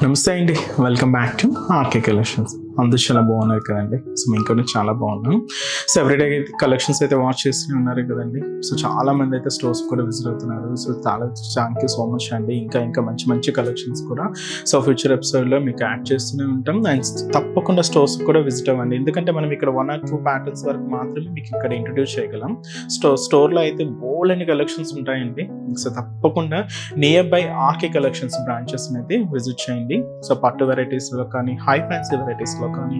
నమస్తే అండి, welcome back to RK collections. అందరూ చాలా బాగున్నారు కదండి. సో మేము కూడా చాలా బాగున్నాం. సో ఎవ్రీడే కలెక్షన్స్ అయితే వాచ్ చేస్తూనే ఉన్నారు కదండి. సో చాలా మంది అయితే స్టోర్స్ కూడా విజిట్ అవుతున్నారు. సో చాలా థ్యాంక్ యూ సో మచ్ అండి. ఇంకా మంచి మంచి కలెక్షన్స్ కూడా సో ఫ్యూచర్ ఎపిసోడ్లో మీకు యాడ్ చేస్తూనే ఉంటాం. అండ్ తప్పకుండా స్టోర్స్ కూడా విజిట్ అవ్వండి, ఎందుకంటే మనం ఇక్కడ 1 or 2 ప్యాటర్న్స్ వరకు మాత్రమే మీకు ఇక్కడ ఇంట్రడ్యూస్ చేయగలం. స్టోర్లో అయితే బోల్డన్ని కలెక్షన్స్ ఉంటాయండి. సో తప్పకుండా near by RK collections branches అయితే విజిట్ చేయండి. సో పట్టు వెరైటీస్లో కానీ, హై ఫ్యాన్సీ వెరైటీస్లో కానీ,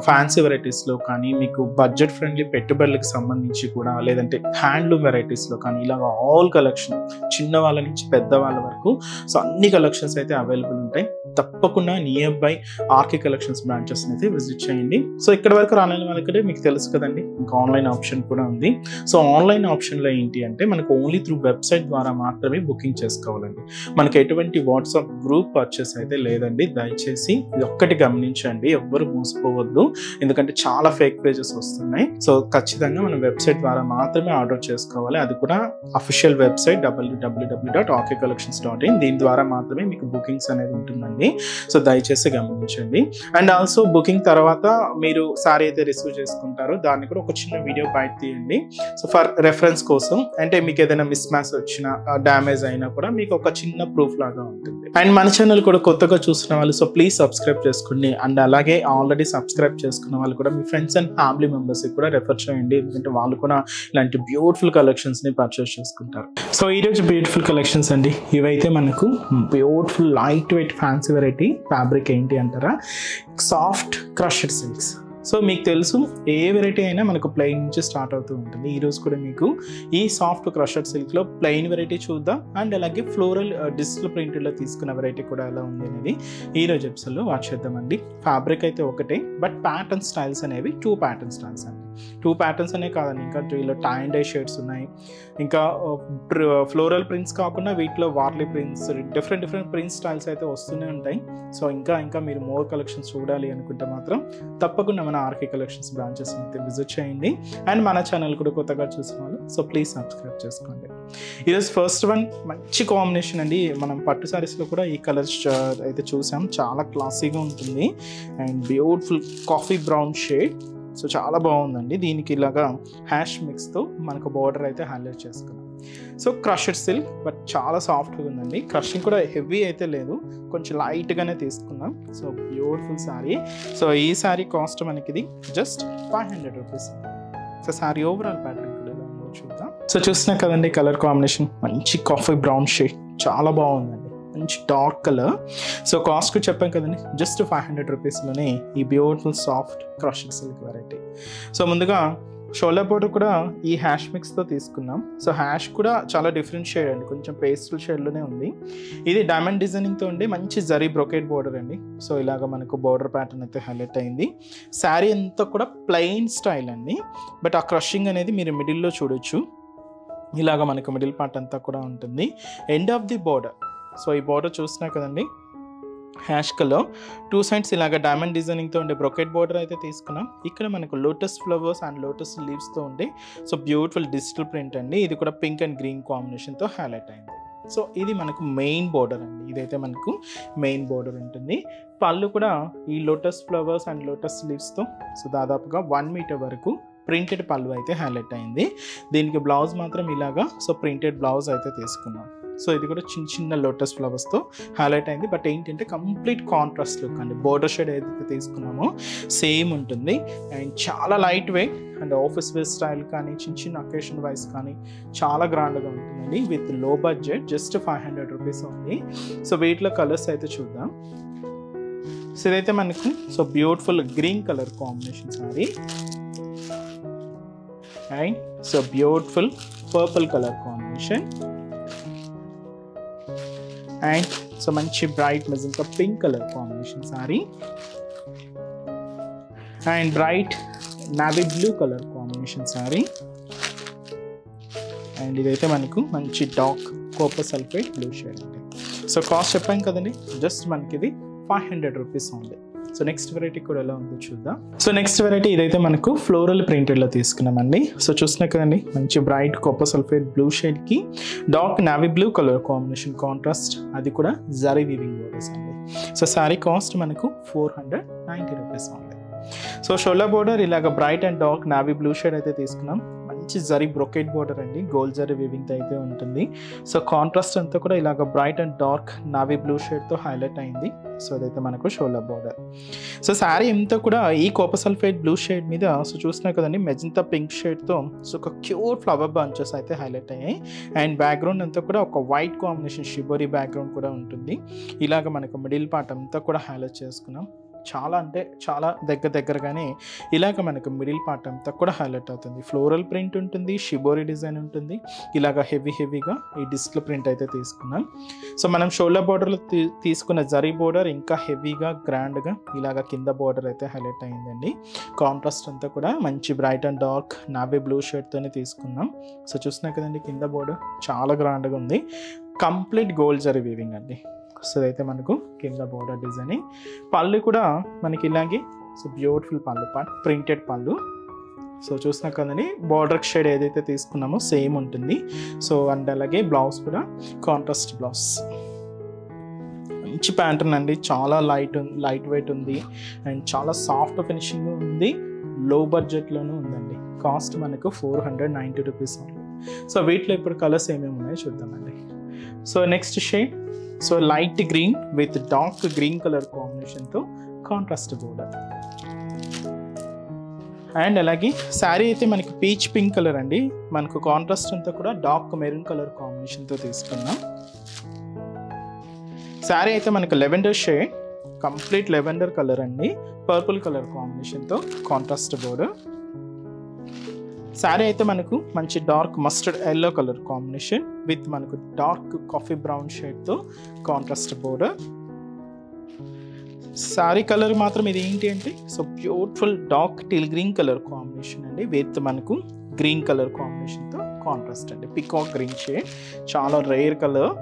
ఫ్యాన్సీ వెరైటీస్లో కానీ, మీకు బడ్జెట్ ఫ్రెండ్లీ పెట్టుబడులకు సంబంధించి కూడా, లేదంటే హ్యాండ్లూమ్ వెరైటీస్లో కానీ, ఇలాగ ఆల్ కలెక్షన్ చిన్న వాళ్ళ నుంచి పెద్ద వాళ్ళ వరకు సో అన్ని కలెక్షన్స్ అయితే అవైలబుల్ ఉంటాయి. తప్పకుండా near by RK collections branches అయితే విజిట్ చేయండి. సో ఇక్కడ వరకు రాలేని వాళ్ళకంటే మీకు తెలుసు కదండి, ఇంకా ఆన్లైన్ ఆప్షన్ కూడా ఉంది. సో ఆన్లైన్ ఆప్షన్లో ఏంటి అంటే మనకు ఓన్లీ త్రూ వెబ్సైట్ ద్వారా మాత్రమే బుకింగ్ చేసుకోవాలండి. మనకు ఎటువంటి వాట్సాప్ గ్రూప్ పర్చేస్ అయితే లేదండి. దయచేసి ఇది ఒక్కటి గమనించండి, ఎవ్వరు మోసపోవద్దు, ఎందుకంటే చాలా ఫేక్ పేజెస్ వస్తున్నాయి. సో ఖచ్చితంగా మనం వెబ్సైట్ ద్వారా మాత్రమే ఆర్డర్ చేసుకోవాలి. అది కూడా అఫీషియల్ వెబ్సైట్ www.rkcollections.in. దీని ద్వారా మాత్రమే మీకు బుకింగ్స్ అనేది ఉంటుందండి. సో దయచేసి గమనించండి. అండ్ ఆల్సో బుకింగ్ తర్వాత మీరు సారీ అయితే రిసీవ్ చేసుకుంటారు, దాన్ని కూడా ఒక చిన్న వీడియో బయట తీయండి. సో ఫర్ రెఫరెన్స్ కోసం, అంటే మీకు ఏదైనా మిస్ మ్యాచ్ వచ్చినా, డ్యామేజ్ అయినా కూడా మీకు ఒక చిన్న ప్రూఫ్ లాగా ఉంటుంది. అండ్ మన ఛానల్ కూడా కొత్తగా చూస్తున్న వాళ్ళు సో ప్లీజ్ సబ్స్క్రైబ్ చేసుకోండి. అండ్ అలాగే ఆల్రెడీ సబ్స్క్రైబ్ చేసుకున్న వాళ్ళు కూడా మీ ఫ్రెండ్స్ అండ్ ఫ్యామిలీ మెంబర్స్కి కూడా రెఫర్ చేయండి, ఎందుకంటే వాళ్ళు కూడా ఇలాంటి బ్యూటిఫుల్ కలెక్షన్స్ని పర్చేస్ చేసుకుంటారు. సో ఈరోజు బ్యూటిఫుల్ కలెక్షన్స్ అండి. ఇవైతే మనకు beautiful light weight fancy variety. Fabric ఏంటి అంటారా, సాఫ్ట్ క్రష్డ్ సిల్క్స్. సో మీకు తెలుసు ఏ వెరైటీ అయినా మనకు ప్లెయిన్ నుంచి స్టార్ట్ అవుతూ ఉంటుంది. ఈరోజు కూడా మీకు ఈ సాఫ్ట్ క్రషెడ్ సిల్క్లో ప్లెయిన్ వెరైటీ చూద్దాం. అండ్ అలాగే ఫ్లోరల్ డిజిటల్ ప్రింటెడ్లో తీసుకున్న వెరైటీ కూడా ఎలా ఉంది అనేది ఈరోజు ఎపిసోడ్లో వాచ్ చేద్దామండి. ఫ్యాబ్రిక్ అయితే ఒకటే, బట్ ప్యాటర్న్ స్టైల్స్ అనేవి 2 ప్యాటర్న్ స్టైల్స్ అండి. 2 ప్యాటర్న్స్ అనే కాదండి, ఇంకా వీళ్ళు టై అండ్ డై షేడ్స్ ఉన్నాయి. ఇంకా ఫ్లోరల్ ప్రింట్స్ కాకుండా వీటిలో Warli prints, different print styles అయితే వస్తూనే ఉంటాయి. సో ఇంకా మీరు మోర్ కలెక్షన్స్ చూడాలి అనుకుంటే మాత్రం తప్పకుండా మన ఆర్కే కలెక్షన్స్ బ్రాంచెస్ అయితే విజిట్ చేయండి. అండ్ మన ఛానల్ కూడా కొత్తగా చూసిన వాళ్ళు సో ప్లీజ్ సబ్స్క్రైబ్ చేసుకోండి. ఈరోజు ఫస్ట్ వన్ మంచి కాంబినేషన్ అండి. మనం పట్టు సారీస్లో కూడా ఈ కలర్స్ అయితే చూసాం, చాలా క్లాసీగా ఉంటుంది. And beautiful coffee brown shade. So చాలా బాగుందండి. దీనికి ఇలాగా హ్యాష్ మిక్స్తో మనకు బార్డర్ అయితే హైలైట్ చేసుకున్నాం. సో క్రషెడ్ సిల్క్, బట్ చాలా సాఫ్ట్గా ఉందండి. క్రషింగ్ కూడా హెవీ అయితే లేదు, కొంచెం లైట్గానే తీసుకున్నాం. So beautiful sari. సో ఈ శారీ కాస్ట్ మనకి ఇది just 500 rupees. So sari overall pattern కూడా ఎలా ఉందో చూద్దాం. సో చూస్తున్నా కదండి, కలర్ కాంబినేషన్ మంచి కాఫీ బ్రౌన్ షేడ్, చాలా బాగుందండి, మంచి డార్క్ కలర్. సో కాస్ట్ చెప్పాం కదండి, జస్ట్ 500 రూపీస్లోనే ఈ beautiful soft crushed silk variety. So ముందుగా షోల్డర్ బోర్డర్ కూడా ఈ హ్యాష్ మిక్స్తో తీసుకున్నాం. సో హ్యాష్ కూడా చాలా డిఫరెంట్ షేడ్ అండి, కొంచెం పేస్టల్ షేడ్లోనే ఉంది. ఇది డైమండ్ డిజైనింగ్తో ఉండి మంచి జరీ బ్రొకేట్ బోర్డర్ అండి. సో ఇలాగ మనకు బోర్డర్ ప్యాటర్న్ అయితే హైలైట్ అయింది. శారీ అంతా కూడా ప్లెయిన్ స్టైల్ అండి, బట్ ఆ క్రషింగ్ అనేది మీరు మిడిల్లో చూడొచ్చు. ఇలాగ మనకు మిడిల్ పార్ట్ అంతా కూడా ఉంటుంది. End of the border, so ఈ బోర్డర్ చూస్తున్నా కదండి, హ్యాష్ కలర్ 2 సైడ్స్ ఇలాగ డైమండ్ డిజైనింగ్తో ఉండే బ్రొకెట్ బోర్డర్ అయితే తీసుకున్నాం. ఇక్కడ మనకు లోటస్ ఫ్లవర్స్ అండ్ లోటస్ లీవ్స్తో ఉండే సో బ్యూటిఫుల్ డిజిటల్ ప్రింట్ అండి. ఇది కూడా పింక్ అండ్ గ్రీన్ కాంబినేషన్తో హైలైట్ అయింది. సో ఇది మనకు మెయిన్ బోర్డర్ అండి, ఇదైతే మనకు మెయిన్ బోర్డర్ ఉంటుంది. పళ్ళు కూడా ఈ లోటస్ ఫ్లవర్స్ అండ్ లోటస్ లీవ్స్తో సో దాదాపుగా 1 మీటర్ వరకు ప్రింటెడ్ పళ్ళు అయితే హైలైట్ అయింది. దీనికి బ్లౌజ్ మాత్రం ఇలాగా సో ప్రింటెడ్ బ్లౌజ్ అయితే తీసుకున్నాం. సో ఇది కూడా చిన్న లోటస్ ఫ్లవర్స్తో హైలైట్ అయింది, బట్ ఏంటంటే కంప్లీట్ కాంట్రాస్ట్ లుక్ అండి. బోర్డర్ షేడ్ ఏదైతే తీసుకున్నామో సేమ్ ఉంటుంది. అండ్ చాలా light weight and office wear style కానీ, చిన్న అకేషన్ వైజ్ కానీ చాలా గ్రాండ్గా ఉంటుందండి. With low budget just 500 rupees ఉంది. సో వీటిలో కలర్స్ అయితే చూద్దాం. సో ఇదైతే మనకు so beautiful green colour combination sari. And so beautiful purple colour combination. And so మంచి bright magenta pink colour combination sari. And bright navy blue colour combination sari. And ఇదైతే మనకు మంచి dark copper sulphate blue shade అండి. So cost చెప్పాం కదండి, just మనకి ఇది 500 rupees ఉంది. సో నెక్స్ట్ వెరైటీ కూడా ఎలా ఉందో చూద్దాం. సో నెక్స్ట్ వెరైటీ ఇదైతే మనకు ఫ్లోరల్ ప్రింటెడ్లో తీసుకున్నామండి. సో చూస్తున్నా కదండి, మంచి బ్రైట్ కాపర్ సల్ఫేట్ బ్లూ షేడ్కి dark navy blue colour combination contrast, అది కూడా జరీ వీవింగ్ బోర్డర్స్ అండి. సో శారీ కాస్ట్ మనకు 490 రూపీస్ ఉంది. సో షోల్డర్ బోర్డర్ ఇలాగ bright and dark navy blue shade అయితే తీసుకున్నాం. మంచి జరీ బ్రొకెట్ బోర్డర్ అండి, గోల్డ్ జరీ వీవింగ్ అయితే ఉంటుంది. సో కాంట్రాస్ట్ అంతా కూడా ఇలాగ bright and dark navy blue షేడ్తో హైలైట్ అయింది. సో అదైతే మనకు షోల్డర్ బోర్డర్. సో శారీ అంతా కూడా ఈ కాపర్ సల్ఫేట్ బ్లూ షేడ్ మీద సో చూస్తున్నారు కదండి మెజంతా పింక్ షేడ్తో సో ఒక క్యూట్ ఫ్లవర్ బంచెస్ అయితే హైలైట్ అయ్యాయి. అండ్ బ్యాక్గ్రౌండ్ అంతా కూడా ఒక వైట్ కాంబినేషన్ షిబోరీ బ్యాక్గ్రౌండ్ కూడా ఉంటుంది. ఇలాగ మనకు మిడిల్ పార్ట్ అంతా కూడా హైలైట్ చేసుకున్నాం. చాలా అంటే చాలా దగ్గరగానే ఇలాగ మనకు మిడిల్ పార్ట్ అంతా కూడా హైలైట్ అవుతుంది. ఫ్లోరల్ ప్రింట్ ఉంటుంది, షిబోరి డిజైన్ ఉంటుంది. ఇలాగ హెవీగా ఈ డిస్ప్లే ప్రింట్ అయితే తీసుకున్నాం. సో మనం షోల్డర్ బోర్డర్లో తీసుకున్న జరీ బోర్డర్ ఇంకా హెవీగా గ్రాండ్గా ఇలాగ కింద బోర్డర్ అయితే హైలైట్ అయిందండి. కాంట్రాస్ట్ అంతా కూడా మంచి bright and dark navy blue షేడ్తోనే తీసుకున్నాం. సో చూస్తున్నా కదండి కింద బోర్డర్ చాలా గ్రాండ్గా ఉంది. కంప్లీట్ గోల్డ్ జరీ వీవింగ్ అండి. సో అయితే మనకు కింద బోర్డర్ డిజైన్. పళ్ళు కూడా మనకి ఇలాగే సో బ్యూటిఫుల్ పళ్ళు పార్ట్, ప్రింటెడ్ పళ్ళు. సో చూసినా కదండి బార్డర్ షేడ్ ఏదైతే తీసుకున్నామో సేమ్ ఉంటుంది. సో అండ్ అలాగే బ్లౌజ్ కూడా కాంట్రాస్ట్ బ్లౌజ్. మంచి ప్యాంటర్న్ అండి, చాలా లైట్ వెయిట్ ఉంది అండ్ చాలా సాఫ్ట్ ఫినిషింగ్ ఉంది. లో బడ్జెట్లోనూ ఉందండి. కాస్ట్ మనకు 490 రూపీస్ ఉంది. సో వీటిలో ఇప్పుడు కలర్స్ ఏమేమి ఉన్నాయో చూద్దామండి. So next shade so light green with dark green colour కాంబినేషన్తో కాంట్రాస్ట్ బోర్డర్. అండ్ అలాగే శారీ అయితే మనకి పీచ్ పింక్ కలర్ అండి. మనకు కాంట్రాస్ట్ అంతా కూడా డార్క్ మెరూన్ కలర్ కాంబినేషన్తో తీసుకున్నాం. శారీ అయితే మనకు lavender shade, complete lavender colour అండి, పర్పుల్ కలర్ కాంబినేషన్తో కాంట్రాస్ట్ బోర్డర్. శారీ అయితే మనకు మంచి dark mustard yellow colour combination with మనకు డార్క్ కాఫీ బ్రౌన్ షేడ్తో కాంట్రాస్ట్ బోర్డర్. శారీ కలర్ మాత్రం ఇది ఏంటి అంటే so beautiful dark teal green colour combination అండి విత్ మనకు గ్రీన్ కలర్ కాంబినేషన్తో కాంట్రాస్ట్ అండి. పికాక్ గ్రీన్ షేడ్, చాలా రేర్ కలర్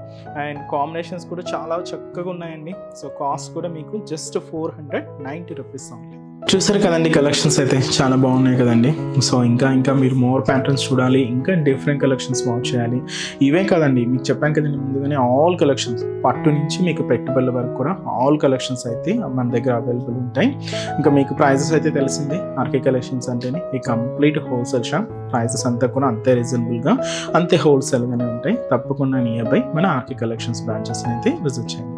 అండ్ కాంబినేషన్స్ కూడా చాలా చక్కగా ఉన్నాయండి. సో కాస్ట్ కూడా మీకు జస్ట్ 490 రూపీస్ ఉంది. చూసారు కదండి కలెక్షన్స్ అయితే చాలా బాగున్నాయి కదండి. సో ఇంకా మీరు మోర్ ప్యాటర్న్స్ చూడాలి, ఇంకా డిఫరెంట్ కలెక్షన్స్ వాచ్ చేయాలి. ఇవే కదండి మీకు చెప్పాను కదండి ముందుగానే, ఆల్ కలెక్షన్స్ పట్టు నుంచి మీకు పెట్టుబడుల వరకు కూడా ఆల్ కలెక్షన్స్ అయితే మన దగ్గర అవైలబుల్ ఉంటాయి. ఇంకా మీకు ప్రైజెస్ అయితే తెలిసిందే, ఆర్కే కలెక్షన్స్ అంటేనే ఈ కంప్లీట్ హోల్సేల్ షాప్. ప్రైజెస్ అంతా కూడా అంతే రీజనబుల్గా అంతే హోల్సేల్గానే ఉంటాయి. తప్పకుండా నియర్ బై మన ఆర్కే కలెక్షన్స్ బ్రాంచెస్ని అయితే విజిట్ చేయండి.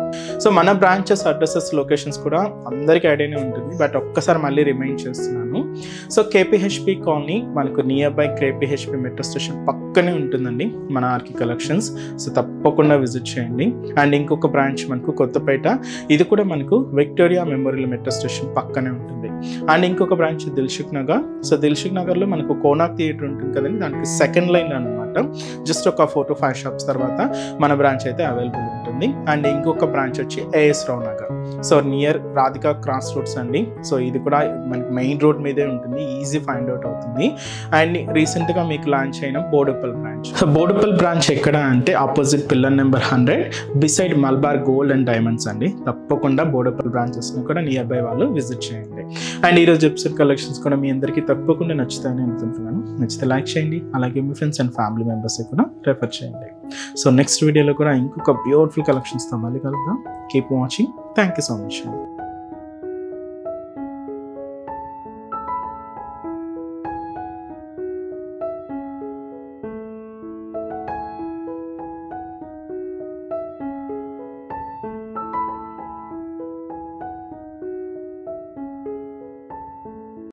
సో మన బ్రాంచెస్ అడ్రసెస్ లొకేషన్స్ కూడా అందరికీ ఐడియానే ఉంటుంది, బట్ ఒక్కసారి మళ్ళీ రిమైండ్ చేస్తున్నాను. సో కేపీహెచ్పి కాలనీ మనకు నియర్ బై కేపీహెచ్పి మెట్రో స్టేషన్ పక్కనే ఉంటుందండి మన ఆర్కే కలెక్షన్స్. సో తప్పకుండా విజిట్ చేయండి. అండ్ ఇంకొక బ్రాంచ్ మనకు కొత్తపేట, ఇది కూడా మనకు విక్టోరియా మెమోరియల్ మెట్రో స్టేషన్ పక్కనే ఉంటుంది. అండ్ ఇంకొక బ్రాంచ్ దిల్సుఖ్ నగర్. సో దిల్సుఖ్ నగర్లో మనకు కోనాక్ థియేటర్ ఉంటుంది కదండి, దానికి సెకండ్ లైన్ అనమాట. జస్ట్ ఒక 4 to 5 షాప్స్ తర్వాత మన బ్రాంచ్ అయితే అవైలబుల్ ఉంటుంది. అండ్ ఇంకొక బ్రాంచ్ వచ్చి AS Rao Nagar, so near Radhika cross roads అండి. సో ఇది కూడా మనకి మెయిన్ రోడ్ మీదే ఉంటుంది, ఈజీ ఫైండ్ అవుట్ అవుతుంది. అండ్ రీసెంట్గా మీకు లాంచ్ అయిన Boduppal branch. So Boduppal branch ఎక్కడ అంటే opposite pillar number 100 beside Malabar gold and diamonds అండి. తప్పకుండా బోడుప్పల్ బ్రాంచెస్ని కూడా నియర్ బై వాళ్ళు విజిట్ చేయండి. అండ్ ఈరోజు ఎపిసోడ్ కలెక్షన్స్ కూడా మీ అందరికీ తప్పకుండా నచ్చుతాయని అనుకుంటున్నాను. నచ్చితే లైక్ చేయండి, అలాగే మీ ఫ్రెండ్స్ అండ్ ఫ్యామిలీ మెంబర్స్ కూడా రెఫర్ చేయండి. సో నెక్స్ట్ వీడియోలో కూడా ఇంకొక బ్యూటిఫుల్ కలెక్షన్స్తో మళ్ళీ కలుద్దాం. Keep watching. Thank you so much.